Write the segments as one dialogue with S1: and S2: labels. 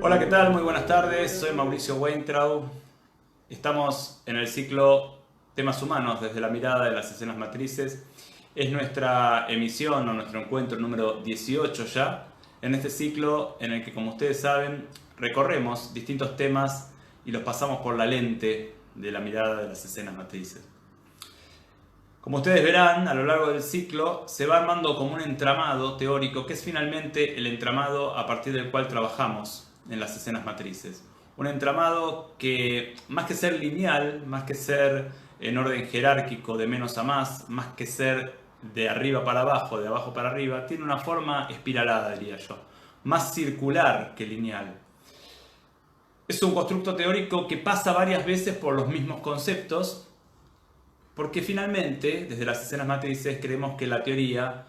S1: Hola, ¿qué tal? Muy buenas tardes. Soy Mauricio Weintraub. Estamos en el ciclo Temas Humanos desde la mirada de las escenas matrices. Es nuestra emisión o nuestro encuentro número 18 ya, en este ciclo en el que, como ustedes saben, recorremos distintos temas y los pasamos por la lente de la mirada de las escenas matrices. Como ustedes verán, a lo largo del ciclo se va armando como un entramado teórico que es finalmente el entramado a partir del cual trabajamos en las escenas matrices. Un entramado que, más que ser lineal, más que ser en orden jerárquico de menos a más que ser de arriba para abajo, de abajo para arriba, tiene una forma espiralada, diría yo, más circular que lineal. Es un constructo teórico que pasa varias veces por los mismos conceptos, porque finalmente, desde las escenas matrices, creemos que la teoría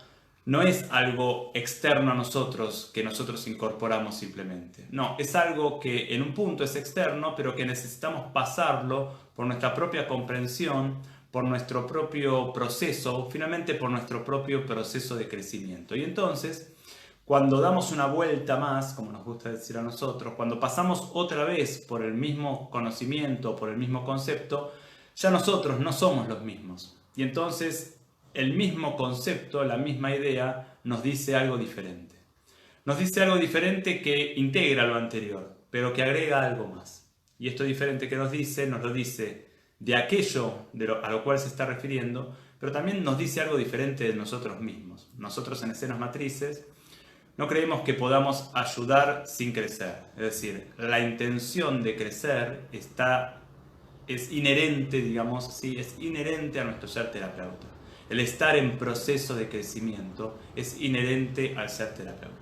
S1: no es algo externo a nosotros, que nosotros incorporamos simplemente. No, es algo que en un punto es externo, pero que necesitamos pasarlo por nuestra propia comprensión, por nuestro propio proceso, finalmente por nuestro propio proceso de crecimiento. Y entonces, cuando damos una vuelta más, como nos gusta decir a nosotros, cuando pasamos otra vez por el mismo conocimiento, por el mismo concepto, ya nosotros no somos los mismos. Y entonces el mismo concepto, la misma idea, nos dice algo diferente. Nos dice algo diferente que integra lo anterior, pero que agrega algo más. Y esto diferente que nos lo dice de aquello a lo cual se está refiriendo, pero también nos dice algo diferente de nosotros mismos. Nosotros en escenas matrices no creemos que podamos ayudar sin crecer. Es decir, la intención de crecer es inherente, digamos, sí, es inherente a nuestro ser terapeuta. El estar en proceso de crecimiento es inherente al ser terapeuta.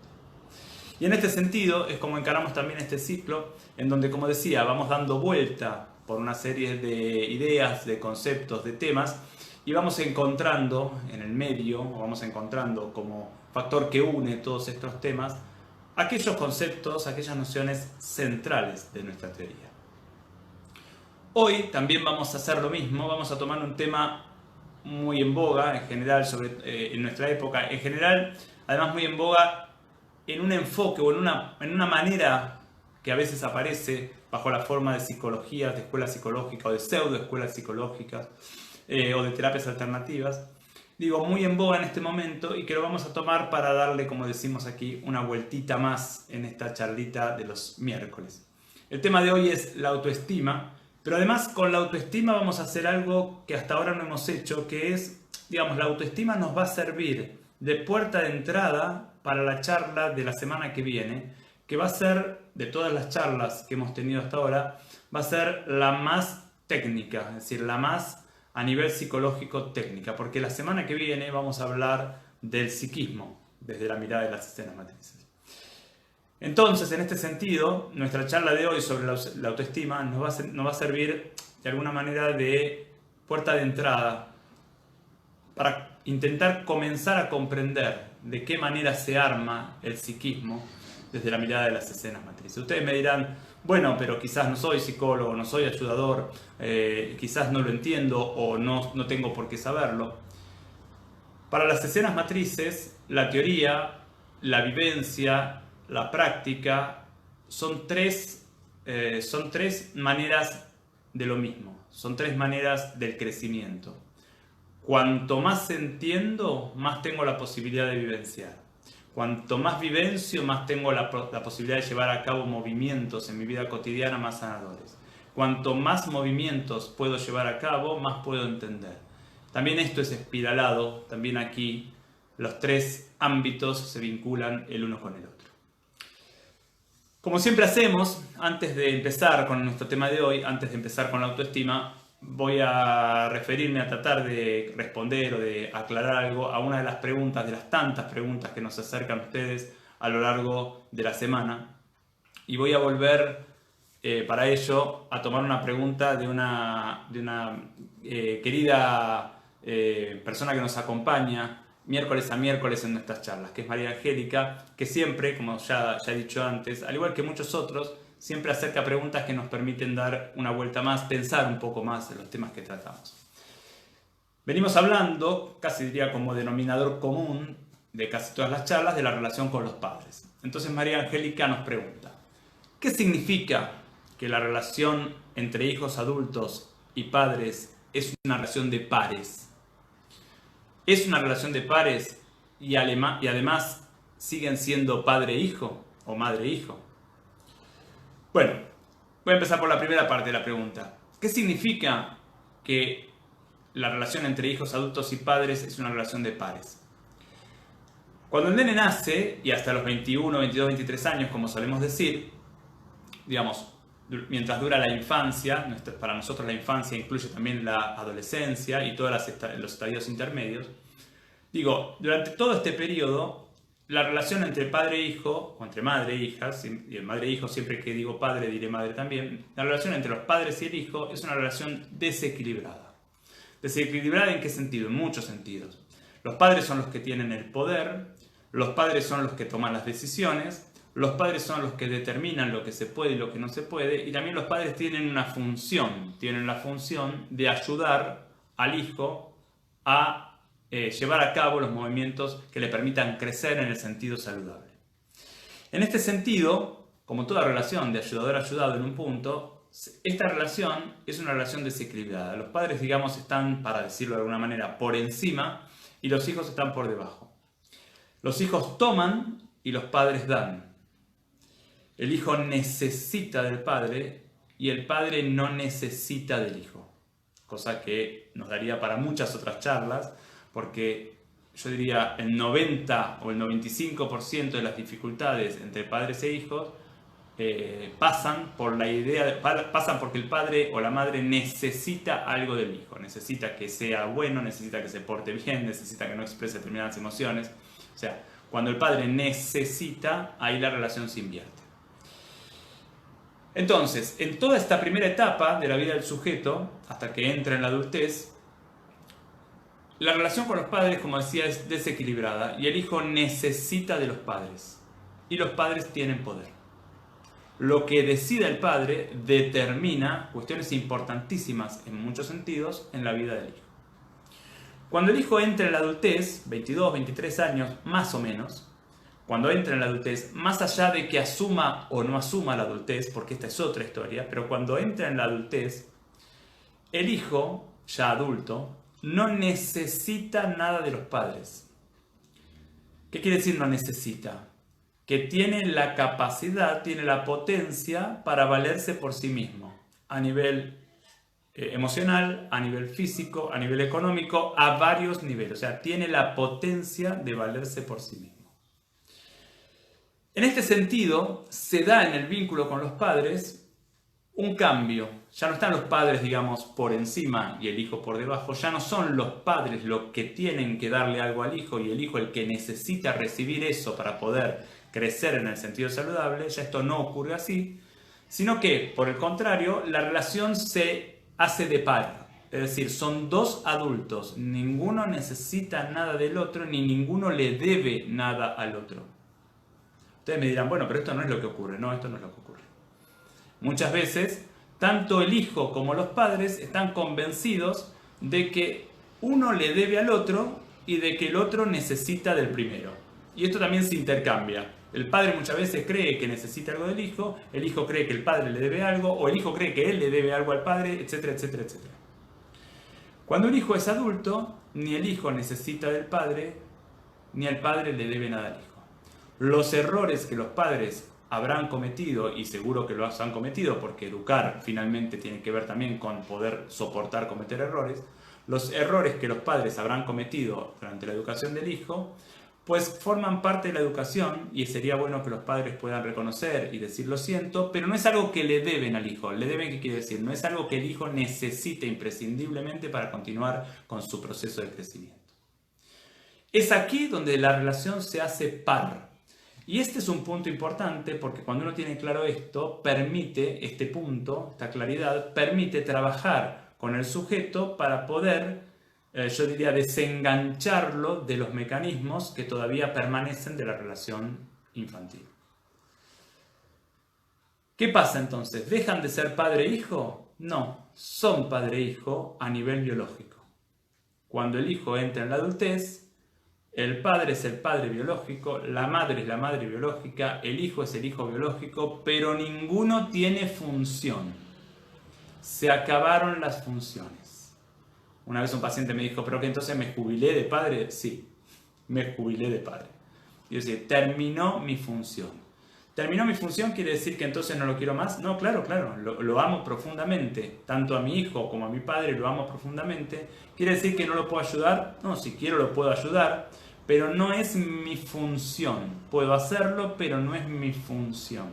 S1: Y en este sentido es como encaramos también este ciclo, en donde, como decía, vamos dando vuelta por una serie de ideas, de conceptos, de temas, y vamos encontrando en el medio, o vamos encontrando como factor que une todos estos temas, aquellos conceptos, aquellas nociones centrales de nuestra teoría. Hoy también vamos a hacer lo mismo, vamos a tomar un tema muy en boga en general, en nuestra época, en general, además muy en boga en un enfoque o en una manera que a veces aparece bajo la forma de psicologías, de escuelas psicológicas o de pseudoescuelas psicológicas o de terapias alternativas. Digo, muy en boga en este momento y que lo vamos a tomar para darle, como decimos aquí, una vueltita más en esta charlita de los miércoles. El tema de hoy es la autoestima. Pero además con la autoestima vamos a hacer algo que hasta ahora no hemos hecho, que es, digamos, la autoestima nos va a servir de puerta de entrada para la charla de la semana que viene, que va a ser, de todas las charlas que hemos tenido hasta ahora, va a ser la más técnica, es decir, la más a nivel psicológico técnica, porque la semana que viene vamos a hablar del psiquismo desde la mirada de las escenas matrices. Entonces, en este sentido, nuestra charla de hoy sobre la autoestima nos va a servir de alguna manera de puerta de entrada para intentar comenzar a comprender de qué manera se arma el psiquismo desde la mirada de las escenas matrices. Ustedes me dirán, bueno, pero quizás no soy psicólogo, no soy ayudador, quizás no lo entiendo o no tengo por qué saberlo. Para las escenas matrices, la teoría, la vivencia, la práctica son tres maneras de lo mismo, son tres maneras del crecimiento. Cuanto más entiendo, más tengo la posibilidad de vivenciar. Cuanto más vivencio, más tengo la posibilidad de llevar a cabo movimientos en mi vida cotidiana más sanadores. Cuanto más movimientos puedo llevar a cabo, más puedo entender. También esto es espiralado, también aquí los tres ámbitos se vinculan el uno con el otro. Como siempre hacemos, antes de empezar con nuestro tema de hoy, antes de empezar con la autoestima, voy a referirme a tratar de responder o de aclarar algo a una de las preguntas, de las tantas preguntas que nos acercan ustedes a lo largo de la semana. Y voy a volver para ello a tomar una pregunta de una querida persona que nos acompaña miércoles a miércoles en nuestras charlas, que es María Angélica, que siempre, como ya he dicho antes, al igual que muchos otros, siempre acerca preguntas que nos permiten dar una vuelta más, pensar un poco más en los temas que tratamos. Venimos hablando, casi diría como denominador común de casi todas las charlas, de la relación con los padres. Entonces María Angélica nos pregunta, ¿Qué significa que la relación entre hijos adultos y padres es una relación de pares? Es una relación de pares y además siguen siendo padre-hijo o madre-hijo. Bueno, voy a empezar por la primera parte de la pregunta. ¿Qué significa que la relación entre hijos adultos y padres es una relación de pares? Cuando el nene nace, y hasta los 21, 22, 23 años, como solemos decir, digamos, mientras dura la infancia, para nosotros la infancia incluye también la adolescencia y todos los estadios intermedios, digo, durante todo este periodo, la relación entre padre e hijo, o entre madre e hija, y el madre e hijo, siempre que digo padre diré madre también, la relación entre los padres y el hijo es una relación desequilibrada. ¿Desequilibrada en qué sentido? En muchos sentidos. Los padres son los que tienen el poder, los padres son los que toman las decisiones, los padres son los que determinan lo que se puede y lo que no se puede, y también los padres tienen una función, tienen la función de ayudar al hijo a llevar a cabo los movimientos que le permitan crecer en el sentido saludable. En este sentido, como toda relación de ayudador-ayudado en un punto, esta relación es una relación desequilibrada. Los padres, digamos, están, para decirlo de alguna manera, por encima y los hijos están por debajo. Los hijos toman y los padres dan. El hijo necesita del padre y el padre no necesita del hijo. Cosa que nos daría para muchas otras charlas, porque yo diría el 90 o el 95% de las dificultades entre padres e hijos pasan porque el padre o la madre necesita algo del hijo. Necesita que sea bueno, necesita que se porte bien, necesita que no exprese determinadas emociones. O sea, cuando el padre necesita, ahí la relación se invierte. Entonces, en toda esta primera etapa de la vida del sujeto, hasta que entra en la adultez, la relación con los padres, como decía, es desequilibrada y el hijo necesita de los padres. Y los padres tienen poder. Lo que decida el padre determina cuestiones importantísimas en muchos sentidos en la vida del hijo. Cuando el hijo entra en la adultez, 22, 23 años más o menos, cuando entra en la adultez, más allá de que asuma o no asuma la adultez, porque esta es otra historia, pero cuando entra en la adultez, el hijo, ya adulto, no necesita nada de los padres. ¿Qué quiere decir no necesita? Que tiene la capacidad, tiene la potencia para valerse por sí mismo, a nivel emocional, a nivel físico, a nivel económico, a varios niveles. O sea, tiene la potencia de valerse por sí mismo. En este sentido, se da en el vínculo con los padres un cambio. Ya no están los padres, digamos, por encima y el hijo por debajo. Ya no son los padres los que tienen que darle algo al hijo y el hijo el que necesita recibir eso para poder crecer en el sentido saludable. Ya esto no ocurre así, sino que, por el contrario, la relación se hace de par. Es decir, son dos adultos. Ninguno necesita nada del otro ni ninguno le debe nada al otro. Ustedes me dirán, bueno, pero esto no es lo que ocurre. No, esto no es lo que ocurre. Muchas veces, tanto el hijo como los padres están convencidos de que uno le debe al otro y de que el otro necesita del primero. Y esto también se intercambia. El padre muchas veces cree que necesita algo del hijo, el hijo cree que el padre le debe algo, o el hijo cree que él le debe algo al padre, etcétera, etcétera, etcétera. Cuando un hijo es adulto, ni el hijo necesita del padre, ni el padre le debe nada al hijo. Los errores que los padres habrán cometido, y seguro que los han cometido, porque educar finalmente tiene que ver también con poder soportar cometer errores, los errores que los padres habrán cometido durante la educación del hijo, pues forman parte de la educación y sería bueno que los padres puedan reconocer y decir lo siento, pero no es algo que le deben al hijo. Le deben, ¿qué quiere decir? No es algo que el hijo necesite imprescindiblemente para continuar con su proceso de crecimiento. Es aquí donde la relación se hace par. Y este es un punto importante porque cuando uno tiene claro esto, permite, este punto, esta claridad, permite trabajar con el sujeto para poder, yo diría, desengancharlo de los mecanismos que todavía permanecen de la relación infantil. ¿Qué pasa entonces? ¿Dejan de ser padre e hijo? No, son padre e hijo a nivel biológico. Cuando el hijo entra en la adultez, El padre es el padre biológico, la madre es la madre biológica, el hijo es el hijo biológico, pero ninguno tiene función. Se acabaron las funciones. Una vez un paciente me dijo, ¿pero que entonces me jubilé de padre? Sí, me jubilé de padre. Y yo decía, terminó mi función. ¿Terminó mi función quiere decir que entonces no lo quiero más? No, claro, lo amo profundamente. Tanto a mi hijo como a mi padre lo amo profundamente. ¿Quiere decir que no lo puedo ayudar? No, si quiero lo puedo ayudar, pero no es mi función. Puedo hacerlo, pero no es mi función.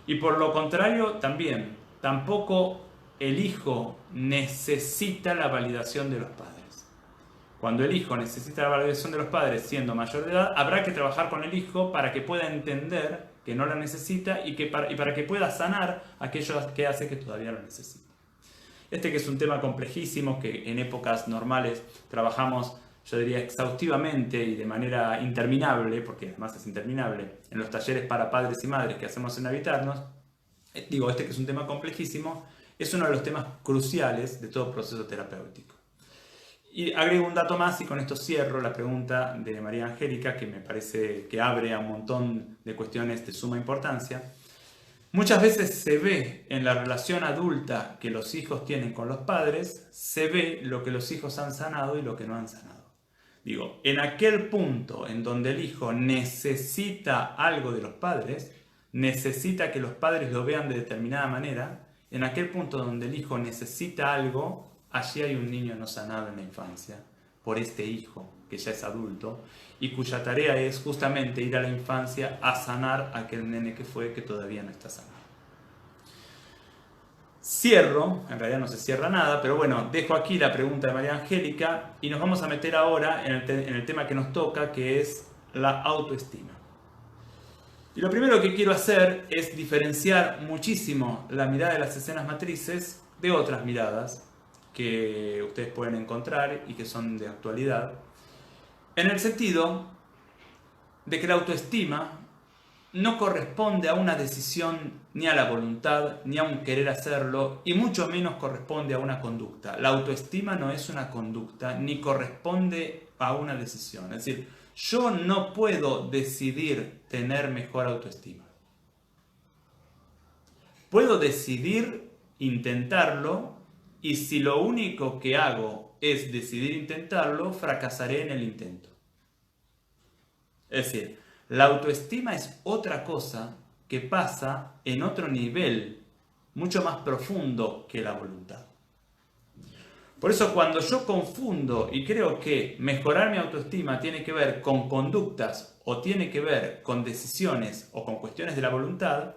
S1: Y por lo contrario, también, tampoco el hijo necesita la validación de los padres. Cuando el hijo necesita la validación de los padres siendo mayor de edad, habrá que trabajar con el hijo para que pueda entender que no la necesita y para que pueda sanar aquello que hace que todavía lo necesita. Este que es un tema complejísimo que en épocas normales trabajamos, yo diría, exhaustivamente y de manera interminable, porque además es interminable, en los talleres para padres y madres que hacemos en Habitarnos. Digo, este que es un tema complejísimo, es uno de los temas cruciales de todo proceso terapéutico. Y agrego un dato más y con esto cierro la pregunta de María Angélica, que me parece que abre a un montón de cuestiones de suma importancia. Muchas veces se ve en la relación adulta que los hijos tienen con los padres, se ve lo que los hijos han sanado y lo que no han sanado. Digo, en aquel punto en donde el hijo necesita algo de los padres, necesita que los padres lo vean de determinada manera, en aquel punto donde el hijo necesita algo, allí hay un niño no sanado en la infancia, por este hijo que ya es adulto, y cuya tarea es justamente ir a la infancia a sanar a aquel nene que fue que todavía no está sanado. Cierro, en realidad no se cierra nada, pero bueno, dejo aquí la pregunta de María Angélica y nos vamos a meter ahora en el tema que nos toca, que es la autoestima. Y lo primero que quiero hacer es diferenciar muchísimo la mirada de las escenas matrices de otras miradas que ustedes pueden encontrar y que son de actualidad, en el sentido de que la autoestima no corresponde a una decisión ni a la voluntad, ni a un querer hacerlo, y mucho menos corresponde a una conducta. La autoestima no es una conducta, ni corresponde a una decisión. Es decir, yo no puedo decidir tener mejor autoestima. Puedo decidir intentarlo, y si lo único que hago es decidir intentarlo, fracasaré en el intento. Es decir, la autoestima es otra cosa que pasa en otro nivel, mucho más profundo que la voluntad. Por eso cuando yo confundo y creo que mejorar mi autoestima tiene que ver con conductas o tiene que ver con decisiones o con cuestiones de la voluntad,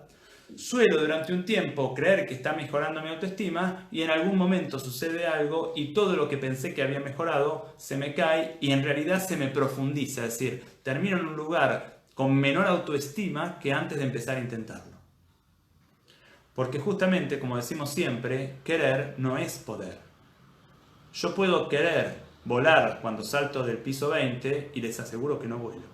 S1: suelo durante un tiempo creer que está mejorando mi autoestima y en algún momento sucede algo y todo lo que pensé que había mejorado se me cae y en realidad se me profundiza, es decir, termino en un lugar con menor autoestima que antes de empezar a intentarlo. Porque justamente, como decimos siempre, querer no es poder. Yo puedo querer volar cuando salto del piso 20 y les aseguro que no vuelo.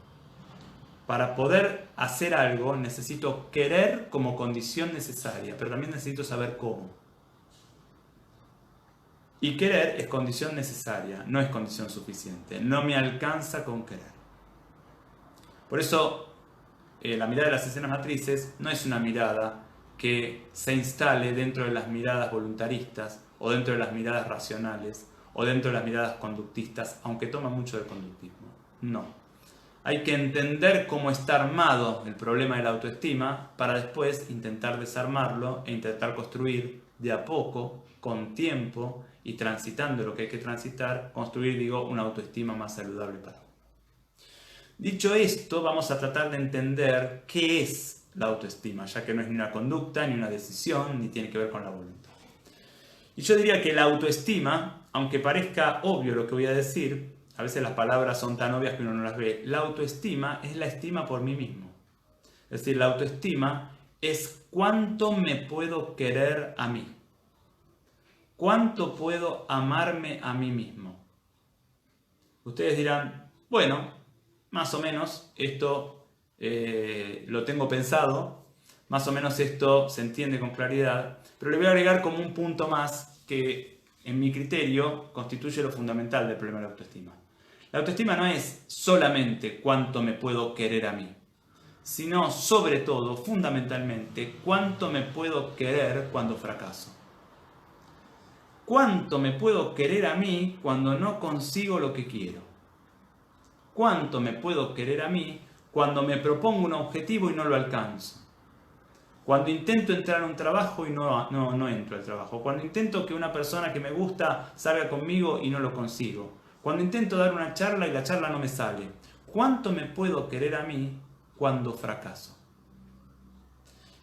S1: Para poder hacer algo necesito querer como condición necesaria, pero también necesito saber cómo. Y querer es condición necesaria, no es condición suficiente. No me alcanza con querer. Por eso, la mirada de las escenas matrices no es una mirada que se instale dentro de las miradas voluntaristas o dentro de las miradas racionales o dentro de las miradas conductistas, aunque toma mucho del conductismo. No. Hay que entender cómo está armado el problema de la autoestima para después intentar desarmarlo e intentar construir de a poco, con tiempo y transitando lo que hay que transitar, construir, una autoestima más saludable para uno. Dicho esto, vamos a tratar de entender qué es la autoestima, ya que no es ni una conducta, ni una decisión, ni tiene que ver con la voluntad. Y yo diría que la autoestima, aunque parezca obvio lo que voy a decir, a veces las palabras son tan obvias que uno no las ve. La autoestima es la estima por mí mismo. Es decir, la autoestima es cuánto me puedo querer a mí. Cuánto puedo amarme a mí mismo. Ustedes dirán, bueno, más o menos esto lo tengo pensado, más o menos esto se entiende con claridad, pero le voy a agregar como un punto más que en mi criterio constituye lo fundamental del problema de la autoestima. La autoestima no es solamente cuánto me puedo querer a mí, sino sobre todo, fundamentalmente, cuánto me puedo querer cuando fracaso. ¿Cuánto me puedo querer a mí cuando no consigo lo que quiero? ¿Cuánto me puedo querer a mí cuando me propongo un objetivo y no lo alcanzo? Cuando intento entrar a un trabajo y no entro al trabajo. Cuando intento que una persona que me gusta salga conmigo y no lo consigo. Cuando intento dar una charla y la charla no me sale. ¿Cuánto me puedo querer a mí cuando fracaso?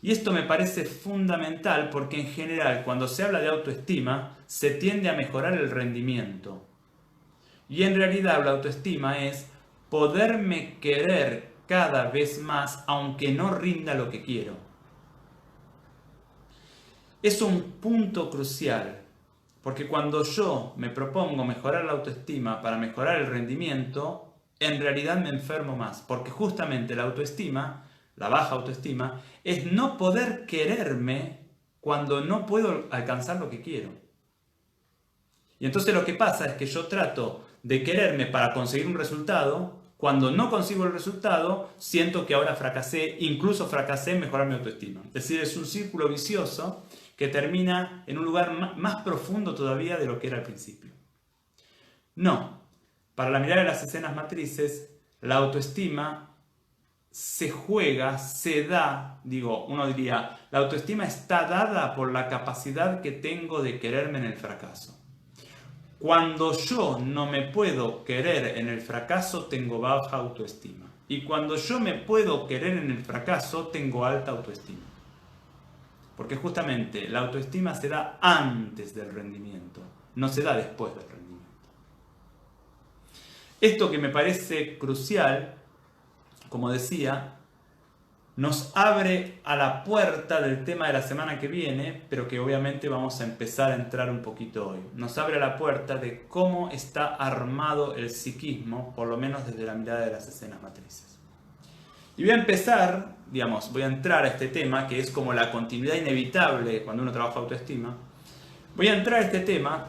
S1: Y esto me parece fundamental porque en general cuando se habla de autoestima se tiende a mejorar el rendimiento. Y en realidad la autoestima es poderme querer cada vez más aunque no rinda lo que quiero. Es un punto crucial porque cuando yo me propongo mejorar la autoestima para mejorar el rendimiento, en realidad me enfermo más porque justamente la autoestima, la baja autoestima, es no poder quererme cuando no puedo alcanzar lo que quiero. Y entonces lo que pasa es que yo trato de quererme para conseguir un resultado, cuando no consigo el resultado, siento que ahora fracasé, incluso fracasé en mejorar mi autoestima. Es decir, es un círculo vicioso que termina en un lugar más profundo todavía de lo que era al principio. No, para la mirada de las escenas matrices, la autoestima se juega, se da, uno diría, la autoestima está dada por la capacidad que tengo de quererme en el fracaso. Cuando yo no me puedo querer en el fracaso, tengo baja autoestima. Y cuando yo me puedo querer en el fracaso, tengo alta autoestima. Porque justamente la autoestima se da antes del rendimiento, no se da después del rendimiento. Esto que me parece crucial, como decía, nos abre a la puerta del tema de la semana que viene, pero que obviamente vamos a empezar a entrar un poquito hoy. Nos abre a la puerta de cómo está armado el psiquismo, por lo menos desde la mirada de las escenas matrices. Y voy a empezar, voy a entrar a este tema, que es como la continuidad inevitable cuando uno trabaja autoestima. Voy a entrar a este tema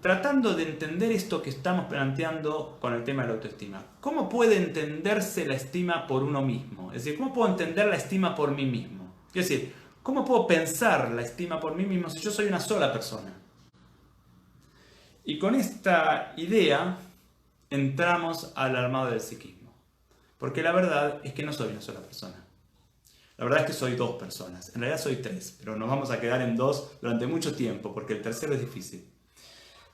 S1: tratando de entender esto que estamos planteando con el tema de la autoestima. ¿Cómo puede entenderse la estima por uno mismo? Es decir, ¿cómo puedo entender la estima por mí mismo? Es decir, ¿cómo puedo pensar la estima por mí mismo si yo soy una sola persona? Y con esta idea entramos al armado del psiquismo. Porque la verdad es que no soy una sola persona. La verdad es que soy dos personas. En realidad soy tres, pero nos vamos a quedar en dos durante mucho tiempo porque el tercero es difícil.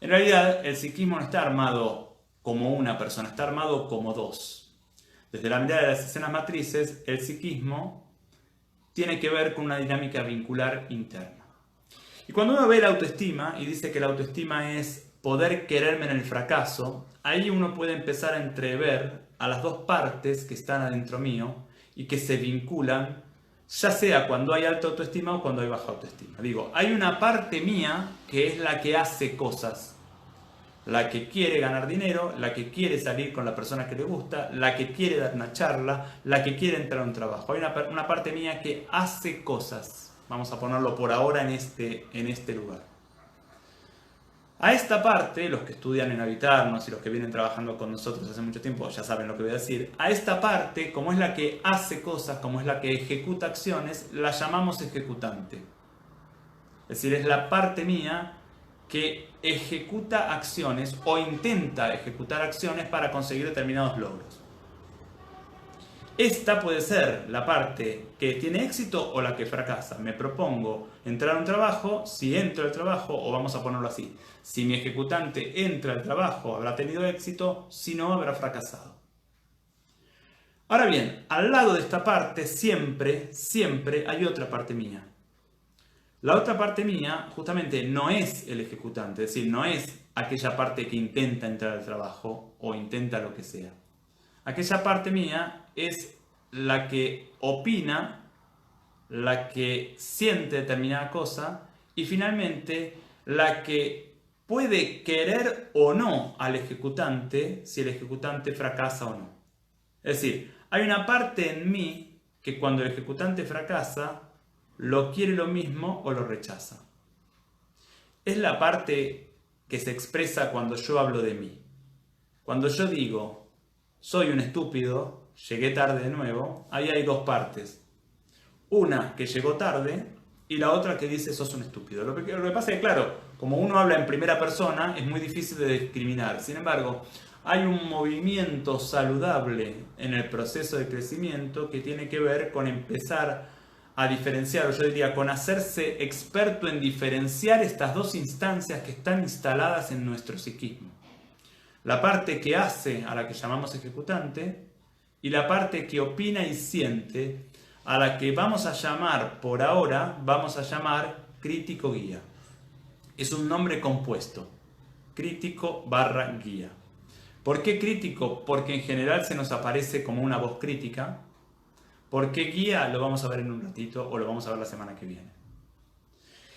S1: En realidad, el psiquismo no está armado como una persona, está armado como dos. Desde la mirada de las escenas matrices, el psiquismo tiene que ver con una dinámica vincular interna. Y cuando uno ve la autoestima y dice que la autoestima es poder quererme en el fracaso, ahí uno puede empezar a entrever a las dos partes que están adentro mío y que se vinculan, ya sea cuando hay alta autoestima o cuando hay baja autoestima. Hay una parte mía que es la que hace cosas. La que quiere ganar dinero, la que quiere salir con la persona que le gusta, la que quiere dar una charla, la que quiere entrar a un trabajo. Hay una parte mía que hace cosas. Vamos a ponerlo por ahora en este lugar. A esta parte, los que estudian en Habitarnos y los que vienen trabajando con nosotros hace mucho tiempo ya saben lo que voy a decir. A esta parte, como es la que hace cosas, como es la que ejecuta acciones, la llamamos ejecutante. Es decir, es la parte mía que ejecuta acciones o intenta ejecutar acciones para conseguir determinados logros. Esta puede ser la parte que tiene éxito o la que fracasa. Me propongo entrar a un trabajo, si entro al trabajo, o vamos a ponerlo así, si mi ejecutante entra al trabajo habrá tenido éxito, si no habrá fracasado. Ahora bien, al lado de esta parte siempre hay otra parte mía. La otra parte mía justamente no es el ejecutante, es decir, no es aquella parte que intenta entrar al trabajo o intenta lo que sea. Aquella parte mía es la que opina, la que siente determinada cosa y finalmente la que puede querer o no al ejecutante si el ejecutante fracasa o no. Es decir, hay una parte en mí que cuando el ejecutante fracasa lo quiere lo mismo o lo rechaza. Es la parte que se expresa cuando yo hablo de mí. Cuando yo digo, soy un estúpido, llegué tarde de nuevo, ahí hay dos partes. Una que llegó tarde y la otra que dice, sos un estúpido. Lo que pasa es que, claro, como uno habla en primera persona, es muy difícil de discriminar. Sin embargo, hay un movimiento saludable en el proceso de crecimiento que tiene que ver con empezar a diferenciar, o yo diría, con hacerse experto en diferenciar estas dos instancias que están instaladas en nuestro psiquismo. La parte que hace, a la que llamamos ejecutante, y la parte que opina y siente, a la que vamos a llamar, por ahora, vamos a llamar crítico guía. Es un nombre compuesto, crítico barra guía. ¿Por qué crítico? Porque en general se nos aparece como una voz crítica. ¿Por qué guía? Lo vamos a ver en un ratito o lo vamos a ver la semana que viene.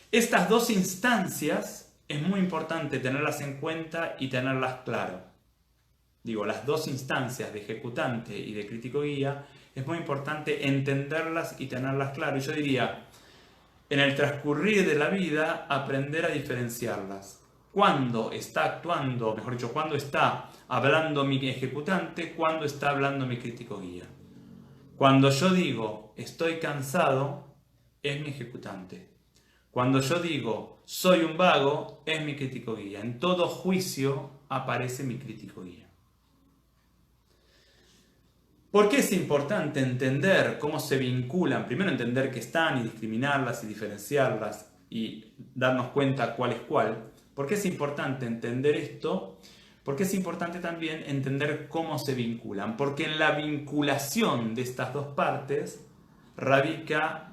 S1: Estas dos instancias es muy importante tenerlas en cuenta y tenerlas claro. Digo, las dos instancias de ejecutante y de crítico guía es muy importante entenderlas y tenerlas claro. Y yo diría, en el transcurrir de la vida, aprender a diferenciarlas. Cuándo está actuando, mejor dicho, cuándo está hablando mi ejecutante, cuándo está hablando mi crítico guía. Cuando yo digo, estoy cansado, es mi ejecutante. Cuando yo digo, soy un vago, es mi crítico guía. En todo juicio aparece mi crítico guía. ¿Por qué es importante entender cómo se vinculan? Primero entender qué están y discriminarlas y diferenciarlas y darnos cuenta cuál es cuál. ¿Por qué es importante entender esto? Porque es importante también entender cómo se vinculan. Porque en la vinculación de estas dos partes radica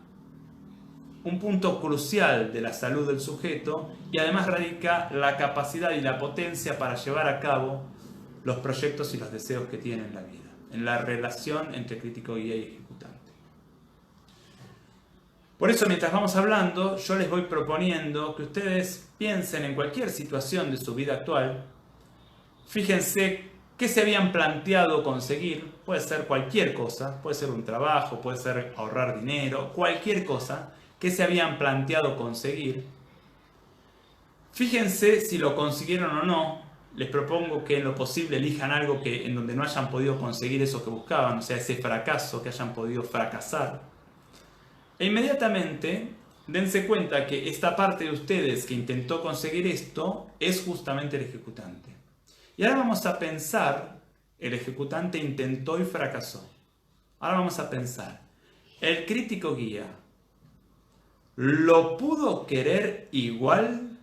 S1: un punto crucial de la salud del sujeto y además radica la capacidad y la potencia para llevar a cabo los proyectos y los deseos que tiene en la vida, en la relación entre crítico guía y ejecutante. Por eso, mientras vamos hablando, yo les voy proponiendo que ustedes piensen en cualquier situación de su vida actual. Fíjense qué se habían planteado conseguir. Puede ser cualquier cosa, puede ser un trabajo, puede ser ahorrar dinero, cualquier cosa que se habían planteado conseguir. Fíjense si lo consiguieron o no. Les propongo que en lo posible elijan algo en donde no hayan podido conseguir eso que buscaban, o sea, ese fracaso, que hayan podido fracasar. E inmediatamente dense cuenta que esta parte de ustedes que intentó conseguir esto es justamente el ejecutante. Y ahora vamos a pensar, el ejecutante intentó y fracasó. Ahora vamos a pensar, el crítico guía, ¿lo pudo querer igual?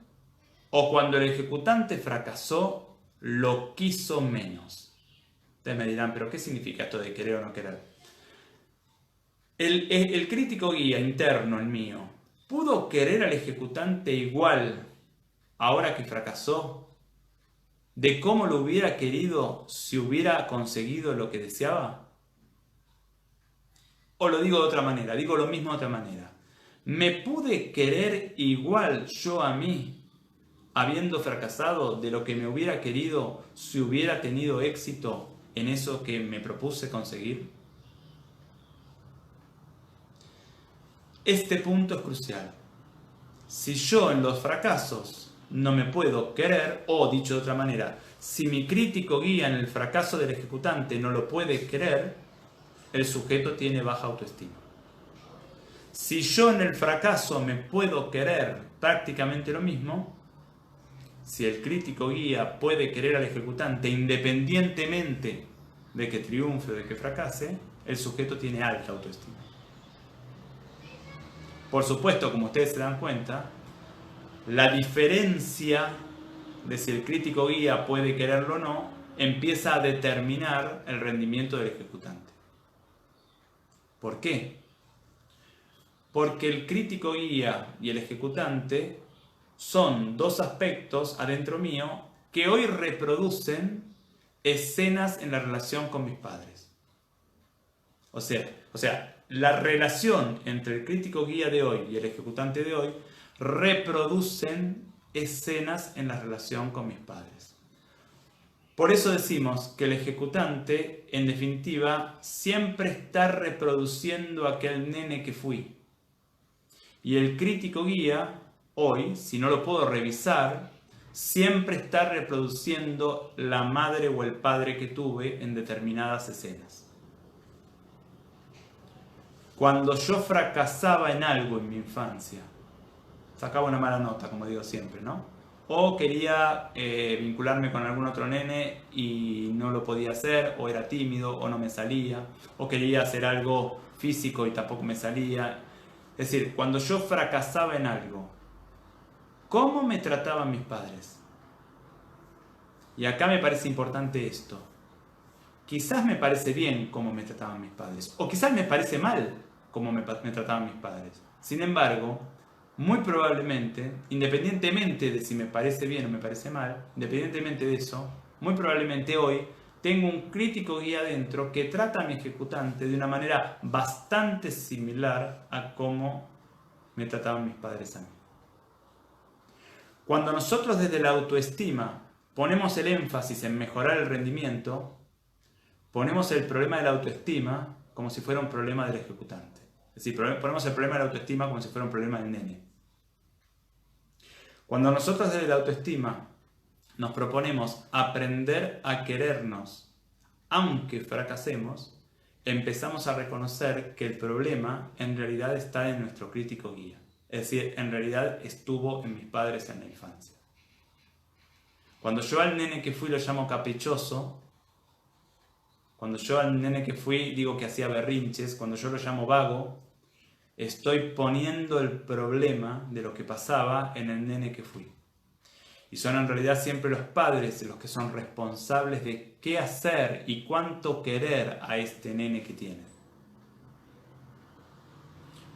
S1: ¿O cuando el ejecutante fracasó, lo quiso menos? Ustedes me dirán, ¿pero qué significa esto de querer o no querer? El crítico guía interno, el mío, ¿pudo querer al ejecutante igual ahora que fracasó de cómo lo hubiera querido si hubiera conseguido lo que deseaba? O lo digo de otra manera, digo lo mismo de otra manera. ¿Me pude querer igual yo a mí habiendo fracasado de lo que me hubiera querido si hubiera tenido éxito en eso que me propuse conseguir? Este punto es crucial. Si yo en los fracasos no me puedo querer, o dicho de otra manera, si mi crítico guía en el fracaso del ejecutante no lo puede querer, el sujeto tiene baja autoestima. Si yo en el fracaso me puedo querer, prácticamente lo mismo. Si el crítico guía puede querer al ejecutante independientemente de que triunfe o de que fracase, el sujeto tiene alta autoestima. Por supuesto, como ustedes se dan cuenta, la diferencia de si el crítico guía puede quererlo o no empieza a determinar el rendimiento del ejecutante. ¿Por qué? Porque el crítico guía y el ejecutante son dos aspectos adentro mío que hoy reproducen escenas en la relación con mis padres. O sea, la relación entre el crítico guía de hoy y el ejecutante de hoy reproducen escenas en la relación con mis padres. Por eso decimos que el ejecutante, en definitiva, siempre está reproduciendo aquel nene que fui. Y el crítico guía, hoy, si no lo puedo revisar, siempre está reproduciendo la madre o el padre que tuve en determinadas escenas. Cuando yo fracasaba en algo en mi infancia, sacaba una mala nota, como digo siempre, ¿no? O quería vincularme con algún otro nene y no lo podía hacer, o era tímido, o no me salía, o quería hacer algo físico y tampoco me salía. Es decir, cuando yo fracasaba en algo, ¿cómo me trataban mis padres? Y acá me parece importante esto. Quizás me parece bien cómo me trataban mis padres, o quizás me parece mal cómo me trataban mis padres. Sin embargo, muy probablemente, independientemente de si me parece bien o me parece mal, independientemente de eso, muy probablemente hoy tengo un crítico guía adentro que trata a mi ejecutante de una manera bastante similar a cómo me trataban mis padres a mí. Cuando nosotros desde la autoestima ponemos el énfasis en mejorar el rendimiento, ponemos el problema de la autoestima como si fuera un problema del ejecutante. Es decir, ponemos el problema de la autoestima como si fuera un problema del nene. Cuando nosotros desde la autoestima nos proponemos aprender a querernos, aunque fracasemos, empezamos a reconocer que el problema en realidad está en nuestro crítico guía. Es decir, en realidad estuvo en mis padres en la infancia. Cuando yo al nene que fui lo llamo caprichoso, cuando yo al nene que fui digo que hacía berrinches, cuando yo lo llamo vago, estoy poniendo el problema de lo que pasaba en el nene que fui. Y son en realidad siempre los padres los que son responsables de qué hacer y cuánto querer a este nene que tiene.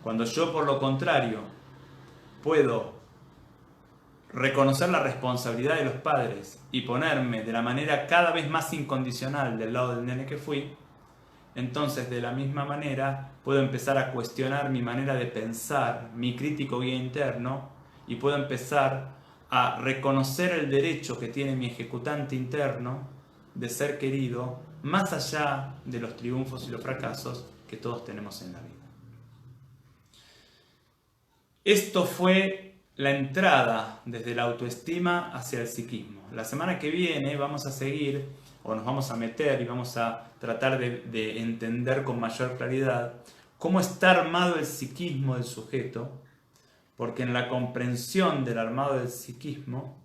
S1: Cuando yo, por lo contrario, puedo reconocer la responsabilidad de los padres y ponerme de la manera cada vez más incondicional del lado del nene que fui, entonces de la misma manera puedo empezar a cuestionar mi manera de pensar, mi crítico guía interno, y puedo empezar a reconocer el derecho que tiene mi ejecutante interno de ser querido, más allá de los triunfos y los fracasos que todos tenemos en la vida. Esto fue la entrada desde la autoestima hacia el psiquismo. La semana que viene vamos a seguir, o nos vamos a meter y vamos a tratar de entender con mayor claridad cómo está armado el psiquismo del sujeto, porque en la comprensión del armado del psiquismo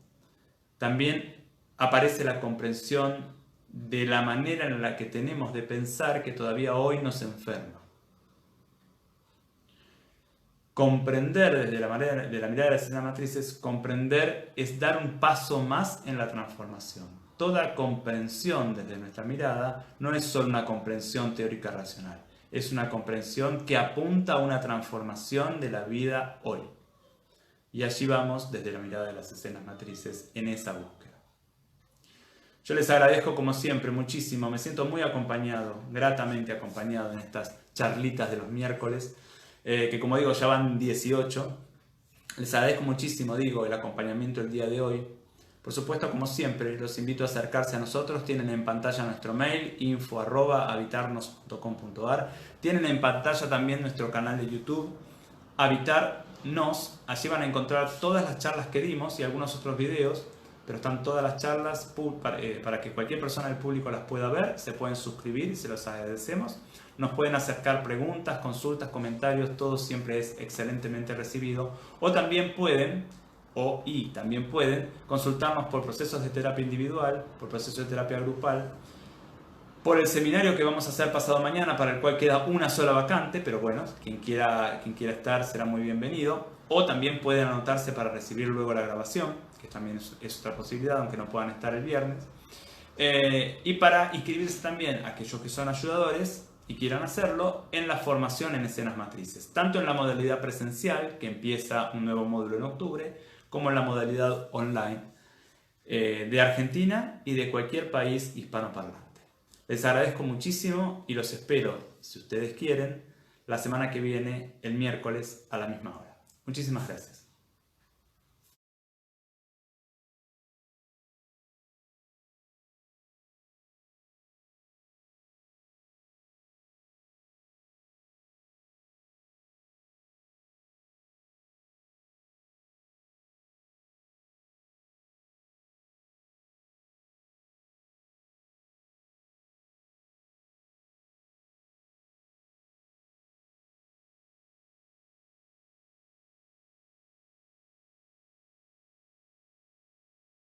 S1: también aparece la comprensión de la manera en la que tenemos de pensar que todavía hoy nos enferma. Comprender desde la mirada de las escenas matrices, comprender es dar un paso más en la transformación. Toda comprensión desde nuestra mirada no es solo una comprensión teórica racional, es una comprensión que apunta a una transformación de la vida hoy. Y allí vamos desde la mirada de las escenas matrices en esa búsqueda. Yo les agradezco como siempre muchísimo, me siento muy acompañado, gratamente acompañado en estas charlitas de los miércoles, que como digo ya van 18. Les agradezco muchísimo, el acompañamiento el día de hoy. Por supuesto, como siempre, los invito a acercarse a nosotros. Tienen en pantalla nuestro mail, info@habitarnos.com.ar. Tienen en pantalla también nuestro canal de YouTube, Habitarnos. Allí van a encontrar todas las charlas que dimos y algunos otros videos, pero están todas las charlas para que cualquier persona del público las pueda ver. Se pueden suscribir y se los agradecemos. Nos pueden acercar preguntas, consultas, comentarios, todo siempre es excelentemente recibido. O también pueden consultarnos por procesos de terapia individual, por procesos de terapia grupal, por el seminario que vamos a hacer pasado mañana, para el cual queda una sola vacante, pero bueno, quien quiera estar será muy bienvenido. O también pueden anotarse para recibir luego la grabación, que también es otra posibilidad, aunque no puedan estar el viernes. Y para inscribirse también aquellos que son ayudadores y quieran hacerlo en la formación en escenas matrices, tanto en la modalidad presencial, que empieza un nuevo módulo en octubre, como en la modalidad online de Argentina y de cualquier país hispanoparlante. Les agradezco muchísimo y los espero, si ustedes quieren, la semana que viene, el miércoles a la misma hora. Muchísimas gracias.